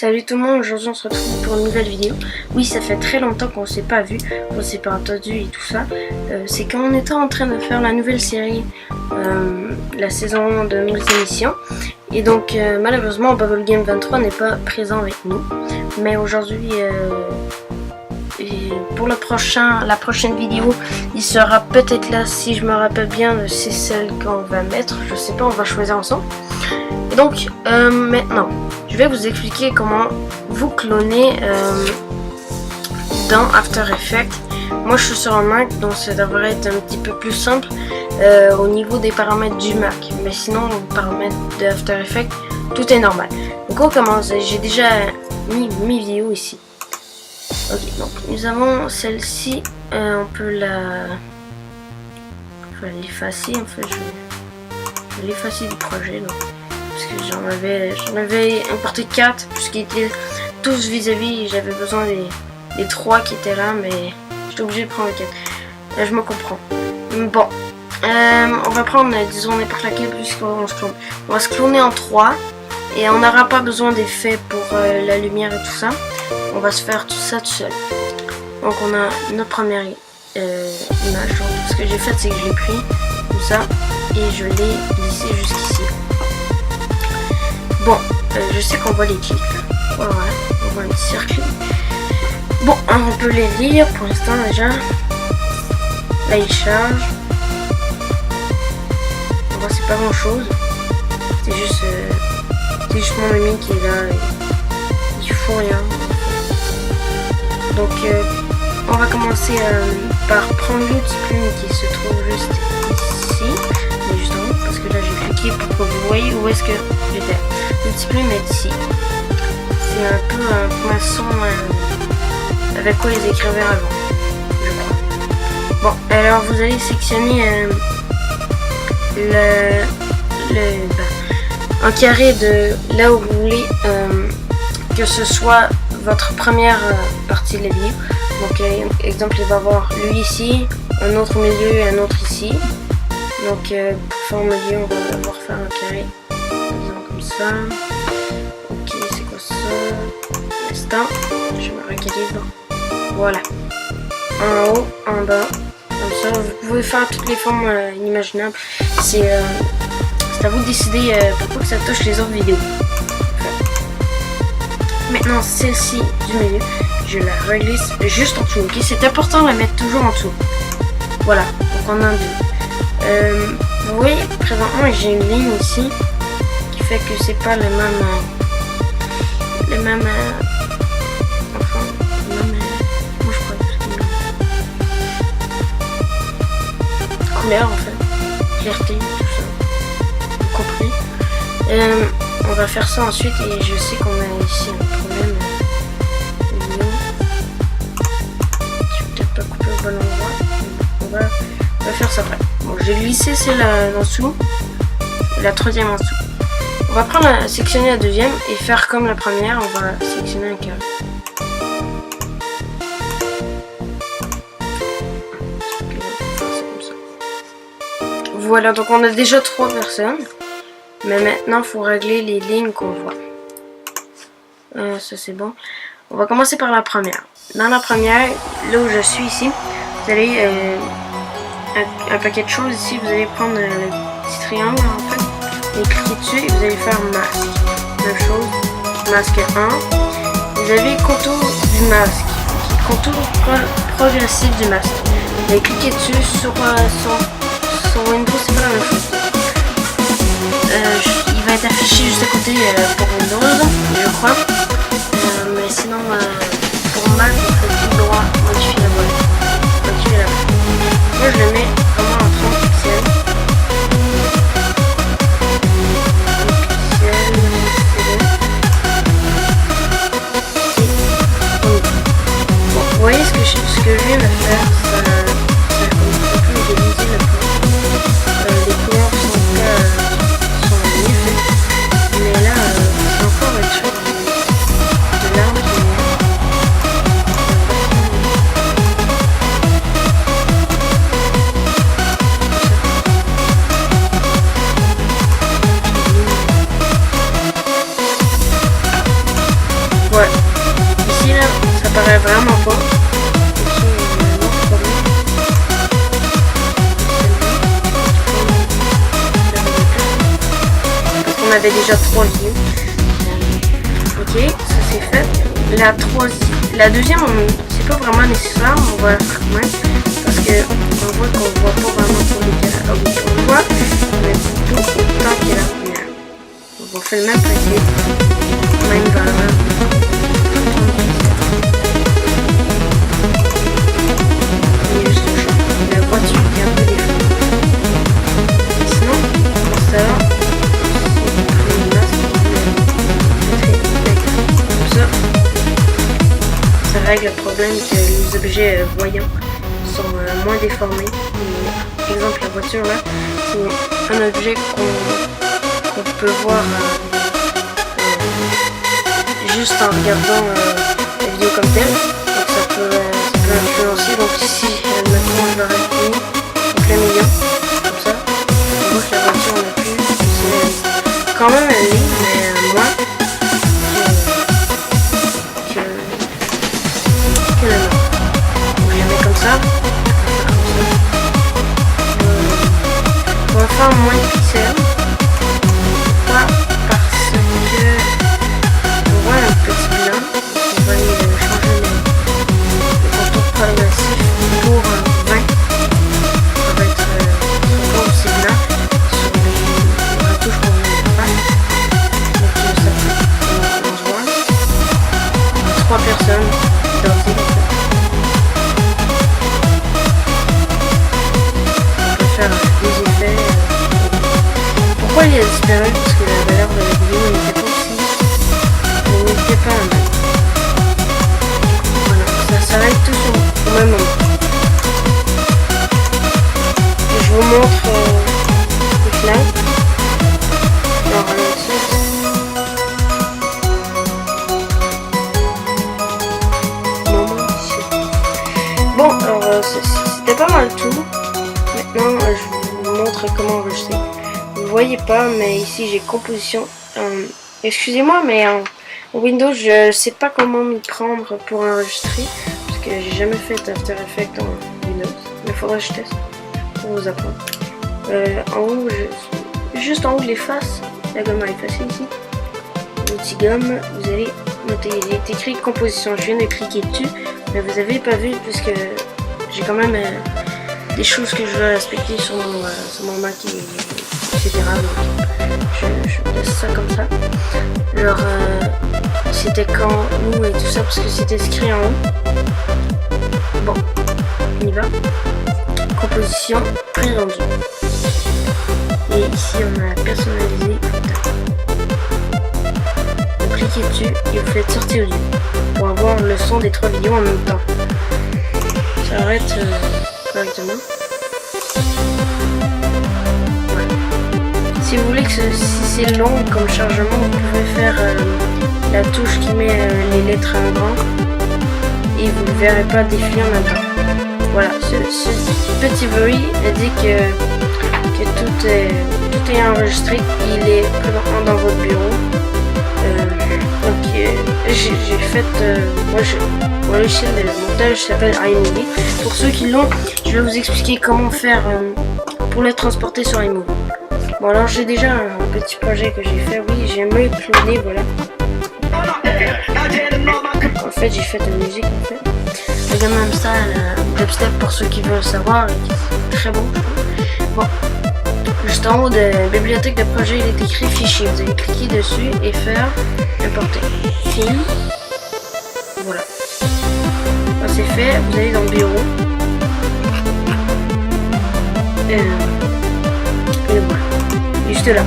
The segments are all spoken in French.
Salut tout le monde, aujourd'hui on se retrouve pour une nouvelle vidéo. Oui, ça fait très longtemps qu'on s'est pas vu, qu'on s'est pas entendu et tout ça. C'est quand on était en train de faire la nouvelle série, la saison de nouvelles émissions. Et donc malheureusement Bubblegame 23 n'est pas présent avec nous. Mais aujourd'hui, pour la prochaine vidéo, il sera peut-être là, si je me rappelle bien, c'est celle qu'on va mettre. Je sais pas, on va choisir ensemble. Et donc maintenant, je vais vous expliquer comment vous cloner dans After Effects. Moi je suis sur un Mac, donc ça devrait être un petit peu plus simple au niveau des paramètres du Mac. Mais sinon, les paramètres de After Effects, tout est normal. Donc on commence. J'ai déjà mis mes vidéos ici. Ok, donc nous avons celle-ci. On peut l'effacer. En fait, je vais l'effacer du projet. Donc. Parce que j'en avais importé 4 puisqu'ils étaient tous vis-à-vis. J'avais besoin des 3 qui étaient là, mais j'étais obligé de prendre 4. Je me comprends. Bon, on va prendre, disons, n'importe laquelle puisqu'on se clone. On va se cloner en 3 et on n'aura pas besoin d'effets pour la lumière et tout ça. On va se faire tout ça tout seul. Donc on a notre première image. Donc, ce que j'ai fait, c'est que je l'ai pris comme ça et je l'ai glissé jusqu'ici. Bon, je sais qu'on voit les clics là. Voilà, on voit un petit cercle. Bon, on peut les lire pour l'instant déjà. Là il charge. On voit c'est pas grand chose. C'est juste mon ami qui est là. Il fout rien. Donc on va commencer par prendre l'outil plume qui se trouve juste ici. Mais juste en haut, parce que là j'ai cliqué pour que vous voyez où est-ce que j'étais. L'outil plume est ici. C'est un peu un poinçon avec quoi ils écrivaient avant, je crois. Bon, alors vous allez sectionner un carré de là où vous voulez que ce soit votre première partie de la vidéo. Donc exemple, il va y avoir lui ici, un autre au milieu et un autre ici. Donc pour faire au milieu, on va devoir faire un carré. Comme ça. Ok, c'est quoi ça? L'instant. Je me recalibre. Voilà. En haut, en bas. Comme ça. Vous pouvez faire toutes les formes inimaginables. C'est à vous de décider pourquoi que ça touche les autres vidéos. Maintenant, celle-ci du milieu, je la reglisse juste en dessous. Ok, c'est important de la mettre toujours en dessous. Voilà. Donc on a deux. Vous voyez, présentement, j'ai une ligne ici. Fait que c'est pas le même enfin moi je crois que c'est couleur en fait, clarté, tout ça, vous compris. On va faire ça ensuite et je sais qu'on a ici un problème. Je vais peut-être pas couper au bon endroit. On va faire ça après. Bon, j'ai glissé celle-là en dessous et la troisième en dessous. On va prendre sectionner la deuxième et faire comme la première, on va sectionner un carré. Voilà, donc on a déjà 3 personnes. Mais maintenant, il faut régler les lignes qu'on voit. Ça c'est bon. On va commencer par la première. Dans la première, là où je suis ici, vous allez un paquet de choses ici. Vous allez prendre le petit triangle en fait. Et cliquez dessus et vous allez faire masque. Même chose, masque 1. Vous avez contour du masque. Contour progressif du masque. Vous allez cliquer dessus sur Windows, c'est pas la même chose. Il va être affiché juste à côté pour Windows, je crois. Mais sinon, pour Mac, vous faites tout droit, modifier la boîte. Modifier la boîte. Moi je le mets vraiment en 30 pixels. Vous voyez ce que je viens de faire, ça commence un peu à déliser le peu. Les couleurs sont mieux faites. Mais là, c'est encore le truc de l'arbre Ouais. Ici, là, ça paraît vraiment pas. Parce qu'on avait déjà 3 vidéos. Ok, ça c'est fait. La deuxième, c'est pas vraiment nécessaire, on va la faire quand même. Parce que on voit qu'on voit pas vraiment pour les cas. Ah oui, on voit, mais plutôt autant que la première. On fait le même principe. Même valeur. Et juste le champ. La voiture qui est un peu défaut. Sinon, pour ça, ça règle le problème que les objets voyants sont moins déformés. Et, exemple, la voiture là, c'est un objet qu'on peut voir juste en regardant la vidéo comme telle. Donc ça peut influencer. Donc ici, maintenant je l'aurais mis en plein milieu, comme ça. On voit que la voiture on a plus. Quand même elle est, mais moins que la nôtre. Donc je la mets comme ça. On va faire moins de pixels. Pourquoi? Parce que on voit un petit blanc. On va aller changer le contour progressif pour 20. Ça va être encore aussi blanc sur les retouches qu'on vient de faire. Donc ça on se voit. 3 personnes identiques. On peut faire des effets. Pourquoi il a disparu? Parce que la valeur de la vidéo n'était pas aussi. Elle n'était pas la même. Voilà, ça s'arrête tous au même moment. Et je vous montre le fly. Alors, bon, alors c'était pas mal tout. Maintenant, je vous montre comment enregistrer. Vous voyez pas, mais ici j'ai composition. Excusez-moi, mais en Windows, je sais pas comment m'y prendre pour enregistrer. Parce que j'ai jamais fait After Effects en Windows. Mais il faudra que je teste pour vous apprendre. En haut, juste en haut de les faces, la gomme à effacer ici. L'outil gomme, vous allez noter, il est écrit composition. Je viens de cliquer dessus, mais vous avez pas vu puisque j'ai quand même des choses que je veux respecter sur mon Mac etc. Donc je laisse ça comme ça. Alors c'était quand, où et tout ça parce que c'était écrit en haut. Bon, on y va. Composition, pré-rendu. Et ici on a personnalisé. Vous cliquez dessus et vous faites sortir audio pour avoir le son des 3 vidéos en même temps. Ça arrête correctement. Si vous voulez que si c'est long comme chargement, vous pouvez faire la touche qui met les lettres en grand et vous ne verrez pas défiler en même temps. Voilà, ce petit bruit dit que tout est enregistré. Il est présentement dans votre bureau. Donc j'ai fait mon logiciel de montage s'appelle iMovie. Pour ceux qui l'ont, je vais vous expliquer comment faire pour le transporter sur iMovie. Bon, alors j'ai déjà un petit projet que j'ai fait. Oui, j'ai mieux cloné, voilà. En fait, j'ai fait de la musique en fait. Le même style dubstep pour ceux qui veulent savoir. Très bon. Bon, juste en haut de la bibliothèque de projet, il est écrit fichier. Vous allez cliquer dessus et faire importer. Film. Voilà. Quand c'est fait, vous allez dans le bureau. Et voilà. Juste là.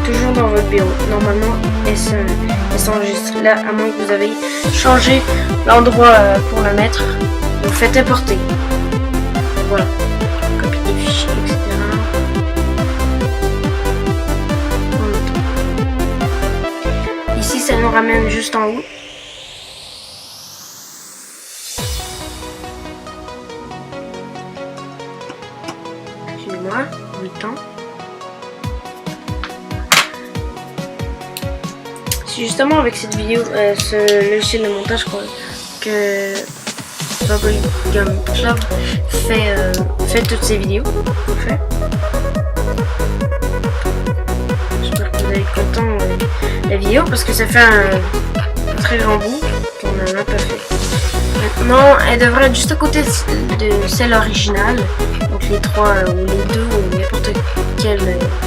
Toujours dans votre bureau. Normalement, elle s'enregistre là, à moins que vous avez changé l'endroit pour la mettre. Vous faites importer. Voilà. Copier des fichiers, etc. Ici, ça nous ramène juste en haut. Excusez-moi, 8 ans. c'est justement avec cette vidéo, ce logiciel de montage que Bubblegum Club fait toutes ces vidéos. J'espère que vous allez être content de la vidéo parce que ça fait un très grand bout qu'on n'a même pas fait. Maintenant, elle devrait être juste à côté de celle originale, donc les 3 ou les 2 ou n'importe quel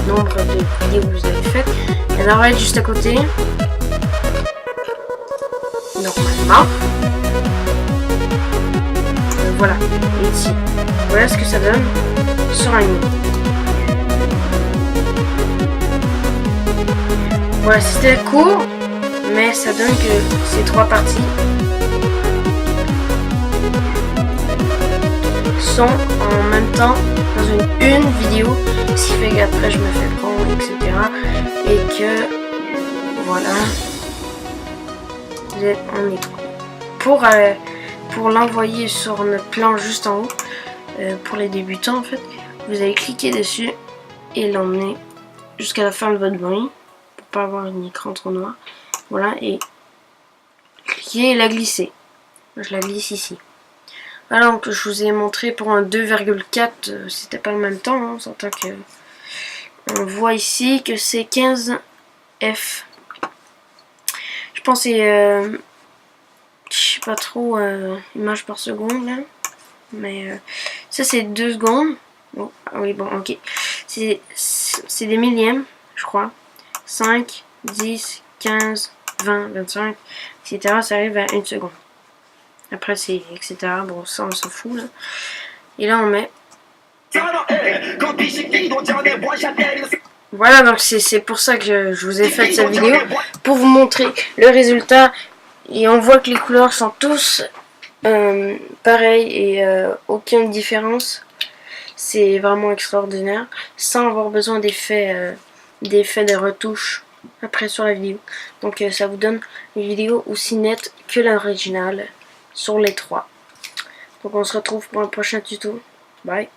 nombre de vidéos que vous avez faites. Elle devrait être juste à côté. Normalement. Voilà, et ici. Voilà ce que ça donne sur un mini. Voilà, c'était court, mais ça donne que ces 3 parties sont en même temps dans une vidéo, ce qui fait qu'après je me fais prendre, etc. Et que voilà, on est pour l'envoyer sur notre plan juste en haut, pour les débutants en fait, vous allez cliquer dessus et l'emmener jusqu'à la fin de votre bruit pour pas avoir un écran trop noir. Voilà, et cliquer et la glisser. Je la glisse ici. Voilà, donc je vous ai montré pour un 2,4, c'était pas le même temps, hein, s'entend que on voit ici que c'est 15 F. Je pense que c'est je sais pas trop images par seconde là. Mais ça c'est 2 secondes. Bon, ah oui, bon, ok. C'est des millièmes, je crois. 5, 10, 15, 20, 25, etc. Ça arrive à 1 seconde. Après c'est etc. Bon, ça on s'en fout là. Et là on met. Voilà, donc c'est pour ça que je vous ai fait cette vidéo. Pour vous montrer le résultat. Et on voit que les couleurs sont tous pareilles et aucune différence. C'est vraiment extraordinaire. Sans avoir besoin d'effets de retouche après sur la vidéo. Donc ça vous donne une vidéo aussi nette que l'original sur les 3. Donc on se retrouve pour un prochain tuto. Bye.